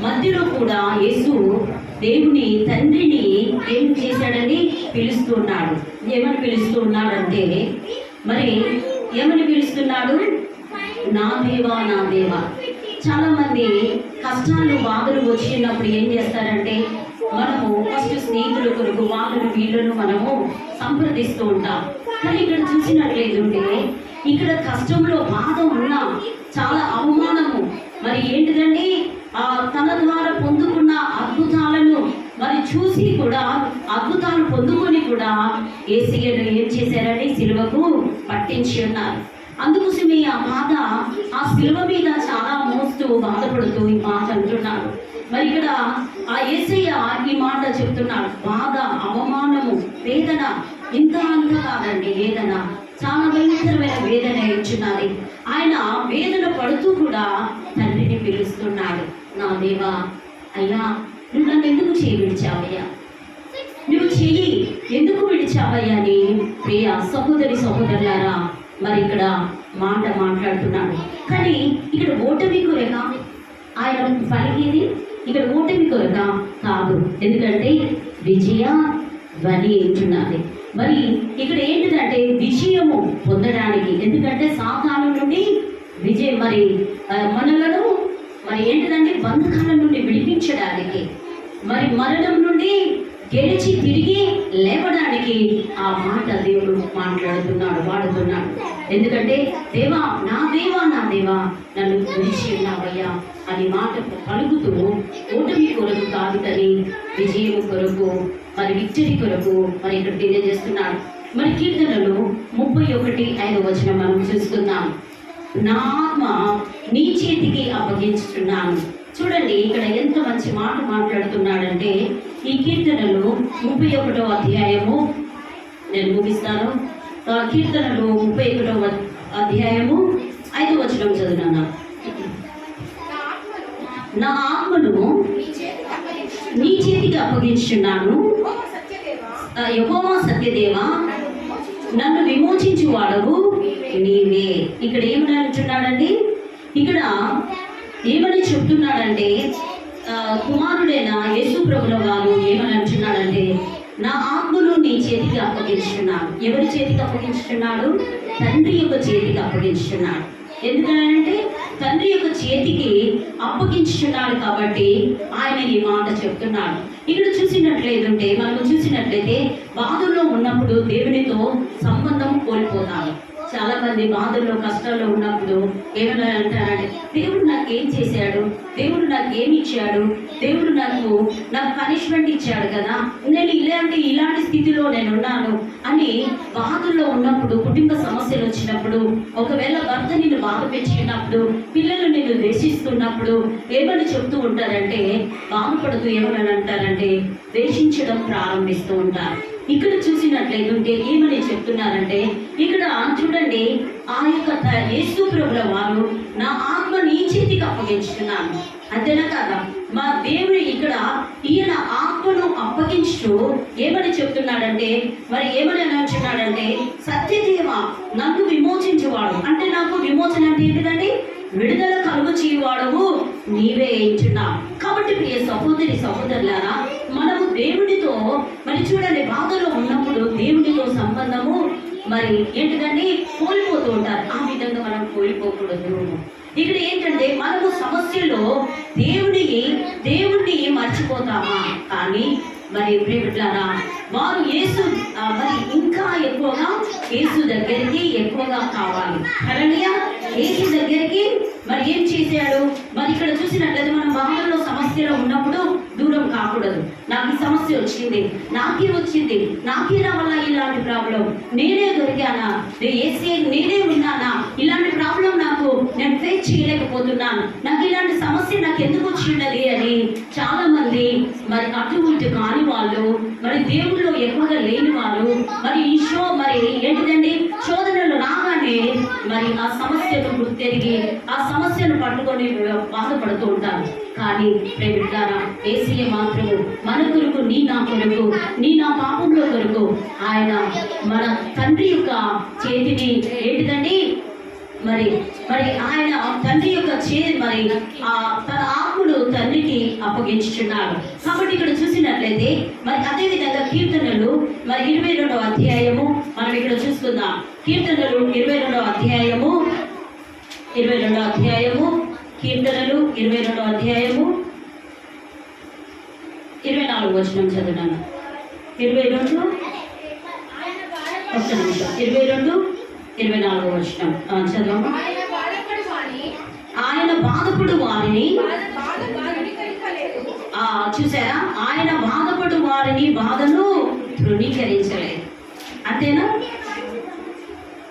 మధ్యలో కూడా యేసు దేవుని తండ్రిని ఏం చేశాడని పిలుస్తున్నాడు. ఏమని పిలుస్తున్నాడంటే మరి ఏమని పిలుస్తున్నాడు? నా దేవా నా దేవా. చాలా మంది కష్టాలు బాధలు వచ్చినప్పుడు ఏం చేస్తారంటే మనము ఫస్ట్ స్నేహితుల కొరకు వాళ్ళను వీళ్ళను మనము సంప్రదిస్తూ ఉంటాం. కానీ ఇక్కడ చూసినట్లయితే ఇక్కడ కష్టంలో బాధ ఉన్నా చాలా అవమానము మరి ఏంటిదండి తన ద్వారా పొందుకున్న అద్భుతాలను మరి చూసి కూడా అద్భుతాలు పొందుకొని కూడా యేసయ్యను ఏం చేశారని సిలువకు పట్టించి ఉన్నారు. అందుకోసమే ఆ బాధ ఆ సిలువ మీద చాలా మోస్తూ బాధపడుతూ ఈ మాట అంటున్నాడు. మరి ఇక్కడ ఆ యేసయ్య ఈ మాట చెప్తున్నాడు. బాధ, అవమానము, వేదన ఇంత అంత కాదండి. వేదన చాలా భయంకరమైన వేదన ఇచ్చున్నది. ఆయన వేదన పడుతూ కూడా తండ్రిని పిలుస్తున్నాడు. నా దేవా, అయ్యా నువ్వు నన్ను ఎందుకు చేయి విడిచావయ్యా, నువ్వు చెయ్యి ఎందుకు విడిచావయ్యా అని ప్రియ సహోదరి సహోదరులారా మరి ఇక్కడ మాట మాట్లాడుతున్నాడు. కానీ ఇక్కడ ఓటమి కొరక ఆయన పలికేది ఇక్కడ ఓటమి కొరక కాదు. ఎందుకంటే విజయ ధ్వని ఏంటున్నది. మరి ఇక్కడ ఏంటిదంటే విజయము పొందడానికి, ఎందుకంటే సాతాను నుండి విజయం మరి మనలను మరి ఏంటిదంటే బంధకాల నుండి విడిపించడానికి, మరి మరణం నుండి గెలిచి తిరిగి లేవడానికి ఆ మాట దేవుడు మాట్లాడుతున్నాడు, వాడుతున్నాడు. ఎందుకంటే దేవా నా దేవా నా దేవా నన్ను విడిచి ఉన్నావయ్యా అని మాట పలుకుతూ ఓటమి కొరకు కాదు కానీ విజయం కొరకు మరి విక్టరీ కొరకు మరి ఇక్కడ తెలియజేస్తున్నాడు. మరి కీర్తనలు 31:5 మనం చూస్తున్నాం. నా ఆత్మ నీ చేతికి అప్పగించుతున్నాను. చూడండి ఇక్కడ ఎంత మంచి మాట మాట్లాడుతున్నాడంటే ఈ కీర్తనలు 31వ అధ్యాయము నేను ముగిస్తాను. కీర్తనలు 31వ అధ్యాయము 5వ వచనం చదువున్నాను. నా ఆత్మను నీ చేతికి అప్పగించున్నాను. యెహోవా సత్యదేవా నన్ను విమోచించు వాడవు నీవే. ఇక్కడ ఏమని అంటున్నాడండి? ఇక్కడ ఏమని చెప్తున్నాడంటే కుమారుడైన యేసు ప్రభుల వారు ఏమని అంటున్నాడంటే నా ఆత్మను నీ చేతికి అప్పగించున్నాను. ఎవరి చేతికి అప్పగించున్నాడు? తండ్రి యొక్క చేతికి అప్పగించున్నాడు. ఎందుకంటే తండ్రి యొక్క చేతికి అప్పగించున్నాడు కాబట్టి ఆయన ఈ మాట చెప్తున్నాడు. ఇక్కడ చూసినట్లయితే మనం చూసినట్లయితే బాధల్లో ఉన్నప్పుడు దేవునితో సంబంధం కోల్పోతాము. చాలా మంది బాధల్లో కష్టాల్లో ఉన్నప్పుడు ఏమైనా అంటారంటే దేవుడు నాకు ఏం చేశాడు, దేవుడు నాకు ఏమి ఇచ్చాడు, దేవుడు నాకు పనిష్మెంట్ ఇచ్చాడు కదా, నేను ఇలాంటి స్థితిలో నేను ఉన్నాను అని బాధల్లో ఉన్నప్పుడు, కుటుంబ సమస్యలు వచ్చినప్పుడు, ఒకవేళ భర్త నిన్ను బాధ పెంచినప్పుడు, పిల్లలు నిన్ను ద్వేషిస్తున్నప్పుడు ఏమని చెప్తూ ఉంటారంటే బాధపడుతూ ఏమని అంటారంటే ద్వేషించడం ప్రారంభిస్తూ ఉంటారు. ఇక్కడ చూసినట్లయితే ఏమని చెప్తున్నారంటే ఇక్కడ చూడండి ఆ యొక్క యేసు ప్రభుల వారు నా ఆత్మ నీ చేతికి అప్పగించుతున్నాను. అంతేనా కాదా? మా దేవుడు ఇక్కడ ఈయన ఆత్మను అప్పగించు ఏమని చెప్తున్నాడంటే మరి ఏమని అంటున్నాడంటే సత్యదేవ నన్ను విమోచించేవాడు. అంటే నాకు విమోచన అంటే ఏంటిదండి? విడుదల కలుగు చేయవాడవు నీవే ఇచ్చున్నావు. కాబట్టి ప్రియ సహోదరి సహోదరులారా మనము దేవుడితో మరి చూడండి బాధలో ఉన్నప్పుడు దేవుడితో సంబంధము మరి ఏంటిదండి కోల్పోతూ ఉంటారు. ఆ విధంగా మనం కోల్పోకూడదు. ఇక్కడ ఏంటంటే మనము సమస్యలో దేవుడిని మర్చిపోతామా? కానీ మరి ప్రేమిట్లారా వారు యేసు మరి ఇంకా ఎక్కువగా యేసు దగ్గరికి ఎక్కువగా కావాలి. హల్లెలూయా. యేసు దగ్గరికి మరి ఏం చేశాడు? మరి ఇక్కడ చూసినట్లయితే మనం బాధల్లో సమస్యలో ఉన్నప్పుడు దూరం కాకూడదు. నాకు ఈ సమస్య వచ్చింది, నాకే వచ్చింది, నాకే నా వల్ల ఇలాంటి ప్రాబ్లం, నేనే దొరికానా, నేనే ఉన్నానా, ఇలాంటి ప్రాబ్లం నాకు నేను ఫేస్ చేయలేకపోతున్నాను, నాకు ఇలాంటి సమస్య నాకు ఎందుకు వచ్చిండది అని చాలా మంది మరి అటు ఇటు కాని వాళ్ళు, మరి దేవుళ్ళు ఎక్కువగా లేని వాళ్ళు, మరి ఈ మరి ఏంటిదండి శోధనలు రాగానే మరి ఆ సమస్యను గుర్తెరిగి ఆ సమస్యను పట్టుకొని బాధపడుతూ ఉంటారు. కానీ ప్రేమిట్లారా, యేసయ్య మాత్రము మన కొరకు, నీ నా కొరకు, నీ నా పాపంలో కొరకు ఆయన మన తండ్రి యొక్క చేతిని ఏంటిదండి మరి ఆయన తండ్రి యొక్క మరి తన ఆత్మను తండ్రికి అప్పగించుచున్నాడు. కాబట్టి ఇక్కడ చూసినట్లయితే మరి అదే విధంగా కీర్తనలు మరి 22వ అధ్యాయము మనం ఇక్కడ చూసుకుందాం. కీర్తనలు 22వ అధ్యాయము కీర్తనలు 22వ అధ్యాయము 24వ వచనం చదువుతాను. 22 వచనం చదవము. ఆయన బాధపడు వారిని చూసారా, ఆయన బాధపడు వారిని బాధను తృణీకరించలేదు. అంతేనా?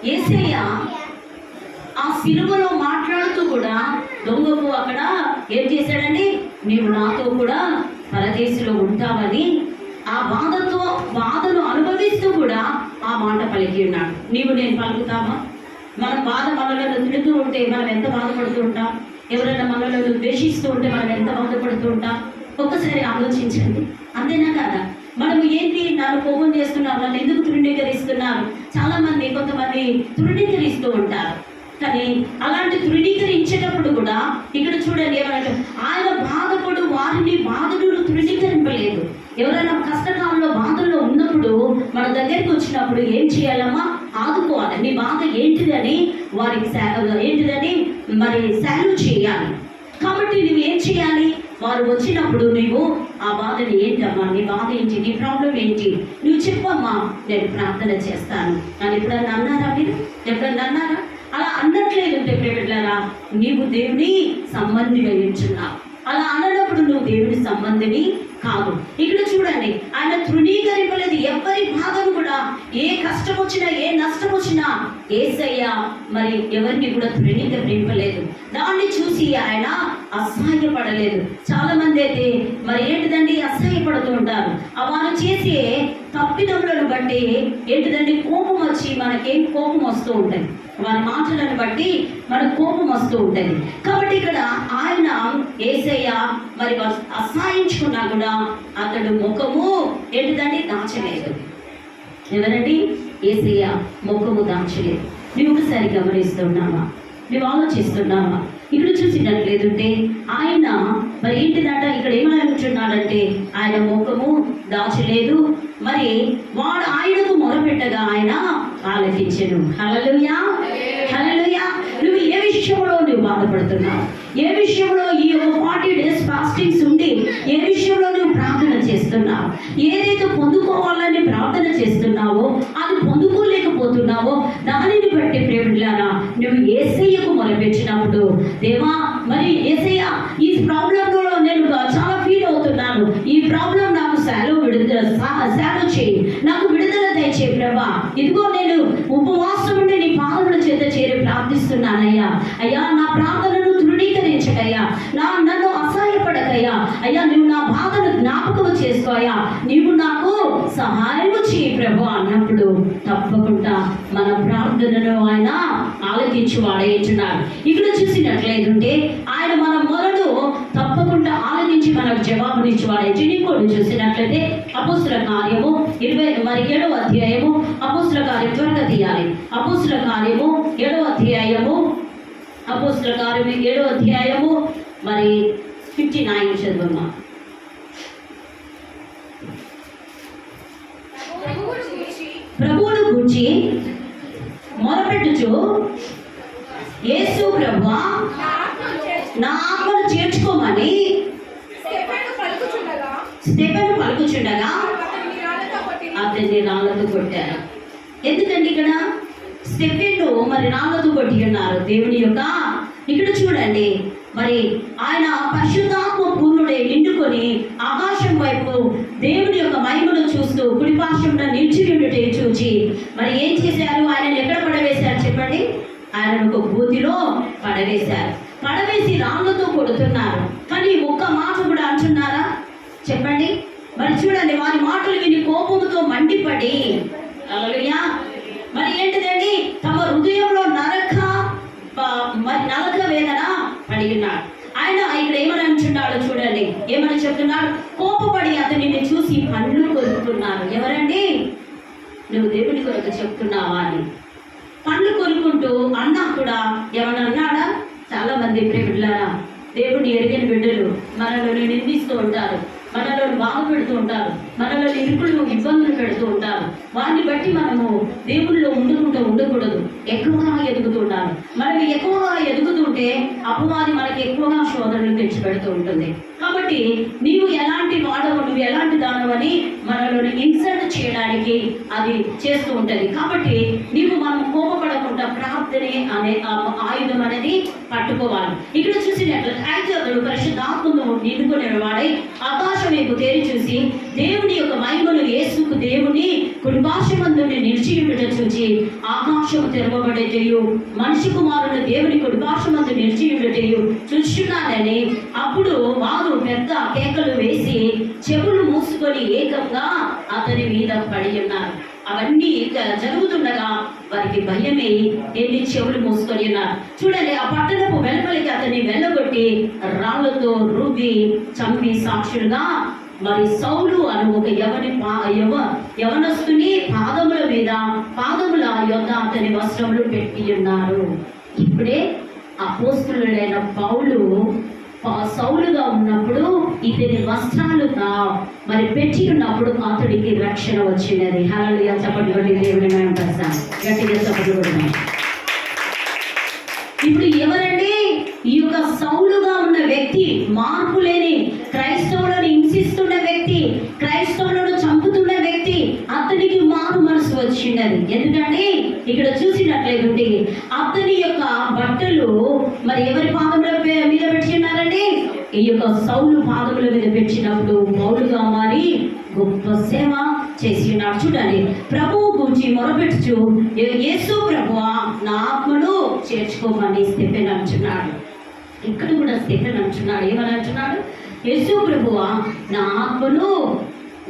యేసయ్య ఆ సిలువలో మాట్లాడుతూ కూడా దొంగకు అక్కడ ఏం చేశాడండి, నీవు నాతో కూడా పరదేశంలో ఉంటావని ఆ బాధను అనుభవిస్తూ కూడా ఆ మాట పలికి ఉన్నాడు. నీవు నేను పలుకుతామా? మనం మనలను తిడుతూ ఉంటే మనం ఎంత బాధపడుతూ ఉంటాం? ఎవరైనా మనలను ద్వేషిస్తూ ఉంటే మనం ఎంత బాధపడుతూ ఉంటాం? ఒక్కసారి ఆలోచించండి. అంతేనా కదా? మనము ఏంటి, నన్ను కోపం చేస్తున్నారు, నన్ను ఎందుకు తృణీకరిస్తున్నారు? కొంతమంది తృణీకరిస్తూ ఉంటారు. కానీ అలాంటి తృణీకరించేటప్పుడు కూడా ఇక్కడ చూడండి ఏమంటే, ఆయన బాధపడు వారిని బాధను తృణీకరింపలేదు. ఎవరైనా కష్టకాలంలో బాధల్లో ఉన్నప్పుడు మన దగ్గరికి వచ్చినప్పుడు ఏం చేయాలమ్మా? ఆదుకోవాలి. నీ బాధ ఏంటిదని వారికి మరి సాల్వ్ చేయాలి. కాబట్టి నువ్వు ఏం చేయాలి? వారు వచ్చినప్పుడు నువ్వు ఆ బాధని ఏంటమ్మా, నీ బాధ ఏంటి, నీ ప్రాబ్లం ఏంటి, నువ్వు చెప్పమ్మా, నేను ప్రార్థన చేస్తాను. నన్ను ఎప్పుడన్నా అన్నారా? మీరు ఎప్పుడన్నా అన్నారా? అలా అన్నట్లేదు ప్రేమిట్లారా, నీవు దేవుని సంబంధిగా ఎంచున్నావు. అలా అన్నప్పుడు నువ్వు దేవుని సంబంధిని కాదు. ఇక్కడ చూడండి, ఆయన తృణీకరింపలేదు ఎవరి బాధను కూడా. ఏ కష్టం వచ్చినా, ఏ నష్టం వచ్చినా యేసయ్య మరి ఎవరిని కూడా తృణీకరింపలేదు. దాన్ని చూసి ఆయన అసహాయపడలేదు. చాలా మంది అయితే మరి ఏంటిదండి అసహాయపడుతూ ఉంటారు. వారు చేసే తప్పిదములను బట్టి ఏంటిదండి కోపం వచ్చి మనకేం కోపం వస్తూ ఉంటుంది. వారి మాటలను బట్టి మనకు కోపం వస్తూ ఉంటుంది. కాబట్టి ఇక్కడ ఆయన యేసయ్య మరి అసహాయించుకున్నా కూడా అతడు ముఖము ఏంటిదండి దాచలేదు. ఎవరండి? యేసయ్య ముఖము దాచలేదు. నువ్వు ఒకసారి గమనిస్తున్నావా? నువ్వు ఆలోచిస్తున్నావా? ఇక్కడ చూసినట్లేదంటే ఆయన మరి ఏంటిదంట, ఇక్కడ ఏమనుకుంటున్నాడంటే ఆయన ముఖము దాచలేదు. మరి వాడు ఆయనకు మొరపెట్టగా ఆయన ఆలకించెను. హల్లెలూయా, హల్లెలూయా. నువ్వు ఏ విషయంలో నువ్వు బాధపడుతున్నావు? ఏ విషయంలో ఈ 40 days ఫాస్టింగ్స్ ఉండి ఏ విషయంలో నువ్వు ప్రార్థన చేస్తున్నావు? ఏదైతే పొందుకోవాలని ప్రార్థన చేస్తున్నావో అది పొందుకోలేకపోతున్నావో దానిని బట్టి ప్రేమిలారా నువ్వు యేసయ్యకు మొరపెట్టినప్పుడు, దేవా మరి యేసయ్య ఈ ప్రాబ్లంలో నేను చాలా ఫీల్ అవుతున్నాను, ఈ ప్రాబ్లం నాకు సాల్వ్ చేయి, నాకు విడుదల దయచేయి ప్రభా. ఇదిగో నేను ఉపవాసం ఉండి నీ పాదముల చేత చేరి ప్రార్థిస్తున్నానయ్యా. అయ్యా నా ప్రార్థనను తృణీకరించకయ్యా, నన్ను అసహాయపడకయ్యా. అయ్యా నువ్వు నా బాధను జ్ఞాపకం చేసుకోయా, నీవు నాకు సహాయం చేయి ప్రభు అన్నప్పుడు తప్పకుండా మన ప్రార్థనను ఆయన ఆలకించి వాడేస్తున్నాడు. ఇక్కడ చూసినట్లయితే ఆయన మన మొరను తప్పకుండా ఆలకించి మనకు జవాబునిచ్చి వాడేసి. ఇంకోటి చూసినట్లయితే అపోస్తుల కార్యము 27వ అధ్యాయము, అపోస్తుల కార్యం త్వరగా తీయాలి. అపోస్తుల కార్యము 7వ అధ్యాయము, అపోస్తుల కార్యము 7వ అధ్యాయము మరి 59 చదువుమా. ప్రభువును గూర్చి మొరపెట్టుచు, యేసు ప్రభువా నా ఆత్మను చేర్చుకోమని స్టెఫెను పలుకుచుండగా అతన్ని రాళ్ళతో కొట్టారు. ఎందుకంటే ఇక్కడ స్టెఫెను మరి రాళ్ళతో కొట్టి ఉన్నారు. దేవుని యొక్క ఇక్కడ చూడండి, మరి ఆయన పరిశుద్ధాత్మ పూర్ణుడే నిండుకొని ఆకాశం వైపు దేవుని యొక్క మహిమను చూస్తూ కుడిపార్శ్వమున నిలిచి ఉండుటే చూచి మరి ఏం చేశారు? ఆయనను ఎక్కడ పడవేశారు చెప్పండి? ఆయనను ఒక బూదిలో పడవేశారు. పడవేసి రాళ్ళతో కొడుతున్నారు. కానీ ఒక్క మాట కూడా అంటున్నారా చెప్పండి? మరి చూడండి, వారి మాటలు విని కోపముతో మండిపడి హల్లెలూయా మరి ఏంటిదండి, తమ హృదయంలో నరక వేదన పడి ఉన్నాడు. ఆయన ఇక్కడ ఏమని అంటున్నాడు చూడండి, ఏమని చెప్తున్నాడు? కోపపడి అతనిని చూసి పండ్లు కొరుకుతున్నారు. ఎవరండి? నువ్వు దేవుని కొరకు చెప్తున్నావా అని పండ్లు కొరుకుంటూ అన్నా కూడా ఏమన్నా అన్నాడా? చాలా మంది ప్రేమిలారా, దేవుని ఎరిగిన బిడ్డలు మనల్ని నిందిస్తూ ఉంటారు, మనలో బాధ పెడుతూ ఉంటారు, మనలో ఇరుకులు ఇబ్బందులు పెడుతూ ఉంటారు. వాటిని బట్టి మనము దేవుళ్ళలో ఉండకూడదు, ఎక్కువగా ఎదుగుతూ ఉండాలి. మనం ఎక్కువగా ఎదుగుతుంటే అపవాది మనకి ఎక్కువగా శోధనలు తెచ్చిపెడుతూ ఉంటుంది. కాబట్టి నీవు ఎలాంటి వాడవు, నువ్వు ఎలాంటి దానవని మనలోని ఇన్సల్ట్ చేయడానికి అది చేస్తూ ఉంటుంది. కాబట్టి మనం కోపపడకుండా ప్రార్థనే అనే ఆయుధం అనేది పట్టుకోవాలి. ఇక్కడ చూసినట్లయితే ఐదవడు పరిశుద్ధాత్మను నిండుకునే వాడై ఆకాశం వైపు తేరి చూసి దేవుని యొక్క మహిమను యేసుకు దేవుని కుడిపార్శ్వమందుని నిలిచి ఉండుట చూచి ఆకాశము తెరవబడేటయు మనిషి కుమారుని దేవుని కుడిపార్శ్వమందు నిలిచి ఉండుటయు చూస్తున్నానని అప్పుడు వారు పెద్ద కేకలు వేసి చెవులు మూసుకొని ఏకంగా అతని మీద పడి ఉన్నారు. అవన్నీ జరుగుతుండగా వారికి భయమే ఎన్ని చెవులు మూసుకొని ఉన్నారు. చూడండి, ఆ పట్టణపు వెలుపలికి అతన్ని వెళ్ళగొట్టి రాళ్లతో రువ్వి చంపి సాక్షులుగా మరి సౌలు అను ఒక యవనస్తుని పాదముల యొద్ద అతని వస్త్రములు పెట్టి ఉన్నారు. ఇప్పుడే అపోస్తలుడైన పౌలు సౌలుగా ఉన్నప్పుడు ఇతని వస్త్రాలుగా మరి పెట్టి ఉన్నప్పుడు అతడికి రక్షణ వచ్చినది. హల్లెలూయా చెప్పండి, దేవుని నామం ప్రసాద్ గట్టిగా చెప్పండి. ఇప్పుడు ఎవరండి ఈ యొక్క సౌలుగా ఉన్న వ్యక్తి? మార్పు లేని క్రైస్తవులను హింసిస్తున్న వ్యక్తి, క్రైస్తవులను చంపుతున్న వ్యక్తి. అతనికి మారు మనసు వచ్చినది. ఎందుకంటే ఇక్కడ చూసినట్లయితే అతని యొక్క బట్టలు మరి ఎవరి పాదముల మీద పెట్టి ఉన్నారండి? ఈ యొక్క సౌలు పాదముల మీద పెట్టినప్పుడు పౌలుగా మారి గొప్ప సేవ చేసి ఉన్నాడు. చూడండి, ప్రభువు గురించి మొరపెట్టుచు యేసు ప్రభువా నా ఆత్మను చేర్చుకోమని స్టెఫెన్ అంటున్నాడు. ఇక్కడ కూడా స్టెఫెన్ అంటున్నాడు. ఏమని అంటున్నాడు? యేసు ప్రభువా నా ఆత్మను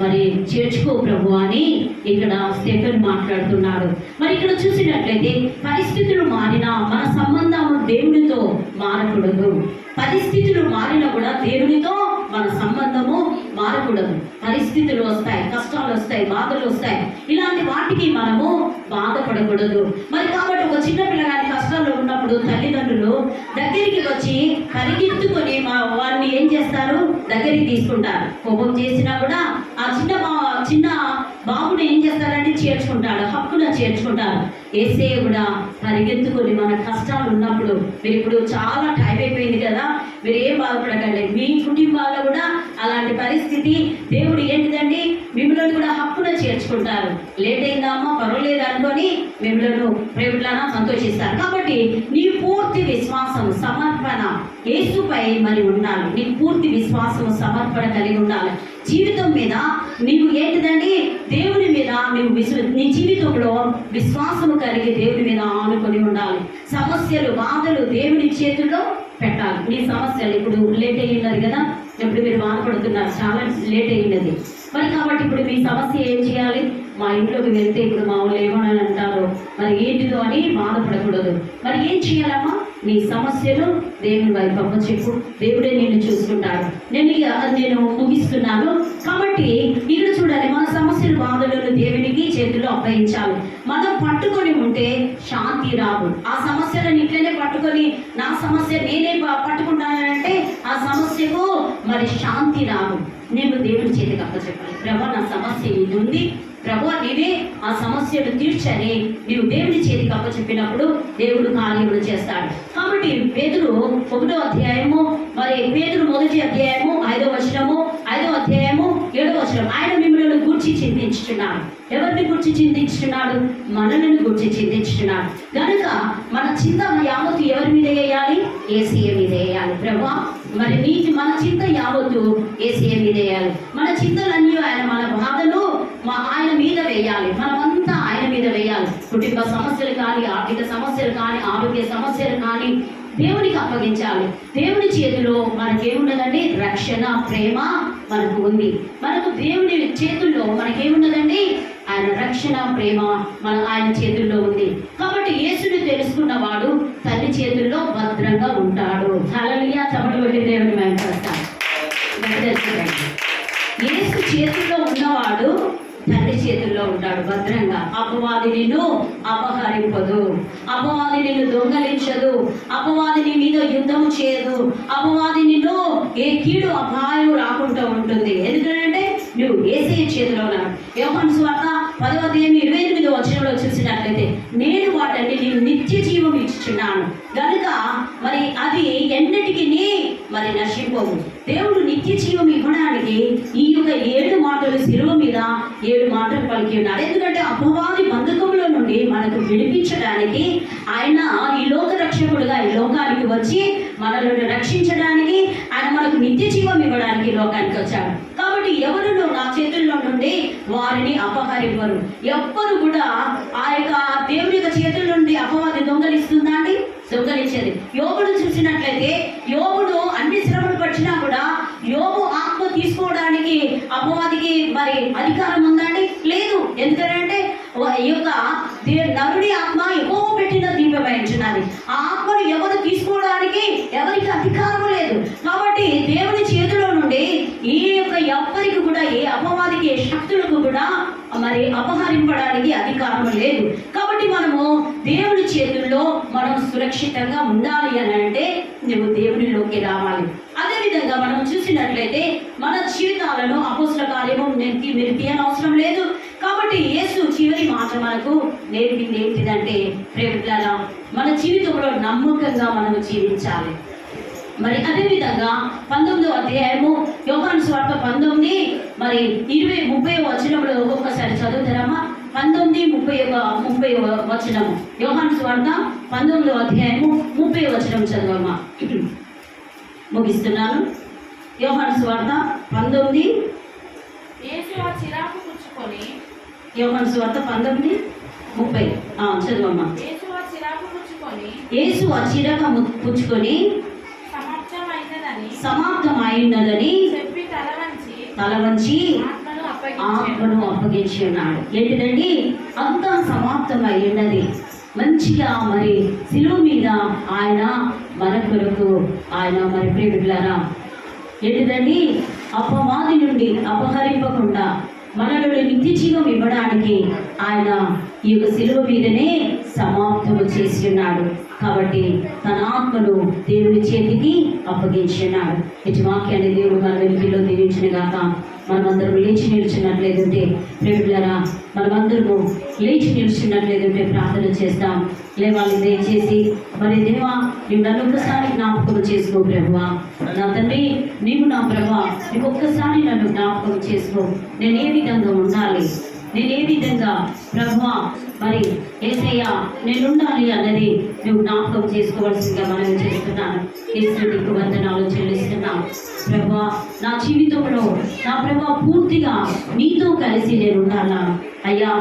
మరి చేర్చుకో ప్రభు అని ఇక్కడ స్టెఫెన్ మాట్లాడుతున్నాడు. మరి ఇక్కడ చూసినట్లయితే పరిస్థితులు మారినా మన సంబంధం దేవునితో మారకూడదు. పరిస్థితులు మారినా కూడా దేవునితో మన సంబంధము మారకూడదు. పరిస్థితులు వస్తాయి, కష్టాలు వస్తాయి, బాధలు వస్తాయి. ఇలాంటి వాటికి మనము బాధపడకూడదు. మరి కాబట్టి ఒక చిన్న పిల్లగాని కష్టాల్లో ఉన్నప్పుడు తల్లిదండ్రులు దగ్గరికి వచ్చి పరిగెత్తుకొని వారిని ఏం చేస్తారు? దగ్గరికి తీసుకుంటారు. కోపం చేసినా కూడా ఆ చిన్న బాబుని ఏం చేస్తారంటే చేర్చుకుంటాడు, హక్కున చేర్చుకుంటారు. యేసయ్య కూడా పరిగెత్తుకొని మన కష్టాలు ఉన్నప్పుడు, మీరు ఇప్పుడు చాలా టైం అయిపోయింది కదా, మీరు ఏం బాధపడకండి. మీ కుటుంబాల్లో కూడా అలాంటి పరిస్థితి దేవుడు ఏంటిదండి మిమ్మల్ని కూడా హక్కున చేర్చుకుంటారు. లేట్ అయిందా అమ్మా పర్వాలేదు అనుకొని మిమ్మల్ని ప్రేమిట్లానా సంతోషిస్తారు. కాబట్టి నీ పూర్తి విశ్వాసం సమర్పణ యేసుపై మరి ఉండాలి. నీ పూర్తి విశ్వాసం సమర్పణ కలిగి ఉండాలి. జీవితం మీద నీవు ఏంటిదండి దేవుని మీద నీ జీవితంలో విశ్వాసము కలిగి దేవుని మీద ఆనుకొని ఉండాలి. సమస్యలు బాధలు దేవుని చేతుల్లో పెట్టాలి. నీ సమస్యలు ఇప్పుడు లేట్ అయ్యినది కదా, ఇప్పుడు మీరు బాధపడుతున్నారు, చాలా లేట్ అయ్యినది. మరి కాబట్టి ఇప్పుడు మీ సమస్య ఏం చేయాలి? మా ఇంట్లోకి వెళ్తే ఇప్పుడు మా వాళ్ళు ఏమని అంటారో, మరి ఏంటిదో అని బాధపడకూడదు. మరి ఏం చేయాలమ్మా? నీ సమస్యలు దేవుని వైపు అప్పచెప్పు, దేవుడే నిన్ను చూసుకుంటాడు. నేను ముగిస్తున్నాను. కాబట్టి ఇక్కడ చూడాలి, మన సమస్యలు బాధలను దేవునికి చేతుల్లో అప్పగించాలి. మనం పట్టుకొని ఉంటే శాంతి రాదు. ఆ సమస్యలను ఇట్లనే పట్టుకొని నా సమస్య నేనే పట్టుకుంటానంటే ఆ సమస్యకు మరి శాంతి రాదు. నేను దేవుని చేతికి అప్పచెప్పాలి. ప్రభా నా సమస్య ఇది ఉంది, ప్రభు నీవే ఆ సమస్యను తీర్చని నీవు దేవుని చేతికి అప్పచెప్పినప్పుడు దేవుడు కార్యములు చేస్తాడు. కాబట్టి పేతురు 1వ అధ్యాయము మరి పేతురు 1వ అధ్యాయము 5వ వచనము 5వ అధ్యాయము 7వ వచనం ఆయన మిమ్మల్ని గురించి చింతించుతున్నాడు. ఎవరిని గురించి చింతించుతున్నాడు? మనలను గురించి చింతించుతున్నాడు. కనుక మన చింత యావత్తు ఎవరి మీద వేయాలి? యేసయ్య మీద వేయాలి. ప్రభా, మరి మన చింత యావత్తు యేసయ్య మీద వేయాలి. మన చింతలన్నీ మన బాధలు ఆయన మీద వేయాలి. మనమంతా ఆయన మీద వేయాలి. కుటుంబ సమస్యలు కానీ, ఆర్థిక సమస్యలు కానీ, ఆరోగ్య సమస్యలు కానీ దేవునికి అప్పగించాలి. దేవుని చేతిలో మనకేమున్నదండి? రక్షణ, ప్రేమ మనకు ఉంది. మనకు దేవుని చేతుల్లో మనకేమున్నదండి? ఆయన రక్షణ, ప్రేమ ఆయన చేతుల్లో ఉంది. కాబట్టి యేసుని తెలుసుకున్నవాడు తల్లి చేతుల్లో భద్రంగా ఉంటాడు. హల్లెలూయా. చప్పట్లు కొట్టి దేవుని మహిమపరుస్తాడు. యేసు చేతుల్లో ఉన్నవాడు తండ్రి చేతుల్లో ఉంటాడు భద్రంగా. అపవాది నిన్ను అపహరింపదు, అపవాది నిన్ను దొంగలించదు, అపవాది నీ మీద యుద్ధం చేయదు, అపవాది నిన్ను ఏ కీడు అపాయం రాకుండా ఉంటుంది. ఎందుకంటే నువ్వు యేసయ్య చేతిలో ఉన్నాడు. యోహాను సువార్త 10:28 చూసినట్లయితే, నేను వాటిని నేను నిత్య జీవం ఇచ్చుచున్నాను కనుక మరి అది ఎన్నటికి మరి నశింపవు. దేవుడు నిత్య జీవం ఇవ్వడానికి ఈ యొక్క 7 మాటలు శిలువ మీద 7 మాటలు పలికి ఉన్నాడు. ఎందుకంటే అపవాది బంధకంలో నుండి మనకు విడిపించడానికి ఆయన ఈ లోక రక్షకుడుగా ఈ లోకానికి వచ్చి మనల్ని రక్షించడానికి, ఆయన మనకు నిత్య జీవం ఇవ్వడానికి లోకానికి వచ్చాడు. కాబట్టి ఎవరు నా చేతుల్లో నుండి వారిని అపహరింపరు. ఎవ్వరు కూడా ఆ యొక్క దేవుని యొక్క చేతుల నుండి అపవాది దొంగలిస్తుందా అండి? దొంగలించేది. యోబును చూసినట్లయితే, యోబుడు అన్ని శ్రమలు పడిచినా కూడా యోబు ఆత్మ తీసుకోవడానికి అపవాదికి మరి అధికారం ఉందండి? లేదు. ఎందుకంటే ఈ యొక్క నరుడి ఆత్మ యెహోవా పెట్టిన దీపమైంచున్నది. ఆ ఆత్మను ఎవరు తీసుకోవడానికి ఎవరికి అధికారం లేదు. కాబట్టి దేవుని చేతిలో నుండి ఈ యొక్క ఎవ్వరికి కూడా, ఏ అపవాదికి, ఏ శక్తులకు కూడా మరి అపహరింపడానికి అధికారం లేదు. కాబట్టి మనము దేవుని చేతుల్లో మనం సురక్షితంగా ఉండాలి అని అంటే నువ్వు దేవునిలోకి రావాలి. అదేవిధంగా మనం చూసినట్లయితే మన జీవితాలను అపోస్తల కార్యము మీరు తీయనవసరం లేదు. కాబట్టి యేసు చివరి మాట మనకు నేర్పింది ఏంటిదంటే, ప్రేమికులారా, మన జీవితంలో నమ్మకంగా మనము జీవించాలి. మరి అదేవిధంగా 19వ అధ్యాయము యోహాను సువార్త 19 మరి 20-30 ఒక్కొక్కసారి చదువుతారమ్మా. 19-30 వచనము యోహాను సువార్త 19వ అధ్యాయము 30 చదవమ్మా. ముగిస్తున్నాను. యోహాను సువార్త 19 యోహాను సువార్త 19:30 చదవమ్మా. యేసు ఆ చిరాకు పుచ్చుకొని సమాప్తం అయినదని తల వంచి ఆత్మను అప్పగించి ఉన్నాడు. ఏంటిదండి? అంతా సమాప్తం అయినది. మంచిగా మరి శిలువ మీద ఆయన మన కొరకు ఆయన మరి ప్రేమికులారా ఏంటిదండి? అపవాది నుండి అపహరింపకుండా మనలో నిత్య జీవం ఇవ్వడానికి ఆయన ఈ యొక్క శిలువ మీదనే సమాప్తము చేసి ఉన్నాడు. కాబట్టి తన ఆత్మను దేవుని చేతికి అప్పగించున్నాడు. ఇటు వాక్యాన్ని దేవుడు మన వెలుగులో దీవించిన గాక. మనమందరం లేచి నిలిచినట్లేదంటే ప్రేమికులారా, మనమందరము లేచి నిలిచినట్లేదంటే ప్రార్థన చేస్తాం. లేవాలి దయచేసి. మరి దేవా, నీవు నన్ను ఒక్కసారి జ్ఞాపకం చేసుకో ప్రభువా. నా తండ్రి, నీవు నా ప్రభా, నీవు ఒక్కసారి నన్ను జ్ఞాపకం చేసుకో. నేను ఏ విధంగా ఉండాలి, నేను ఏ విధంగా ప్రభువా మరి యేసయ్య నేనుండాలి అన్నది నువ్వు జ్ఞాపకం చేసుకోవాల్సిందిగా మనం చేస్తున్నాను. యేసునికి వందనాలు చెల్లిస్తున్నాను ప్రభువా. నా జీవితంలో నా ప్రభా పూర్తిగా నీతో కలిసి నేను ఉండాలా అయ్యా.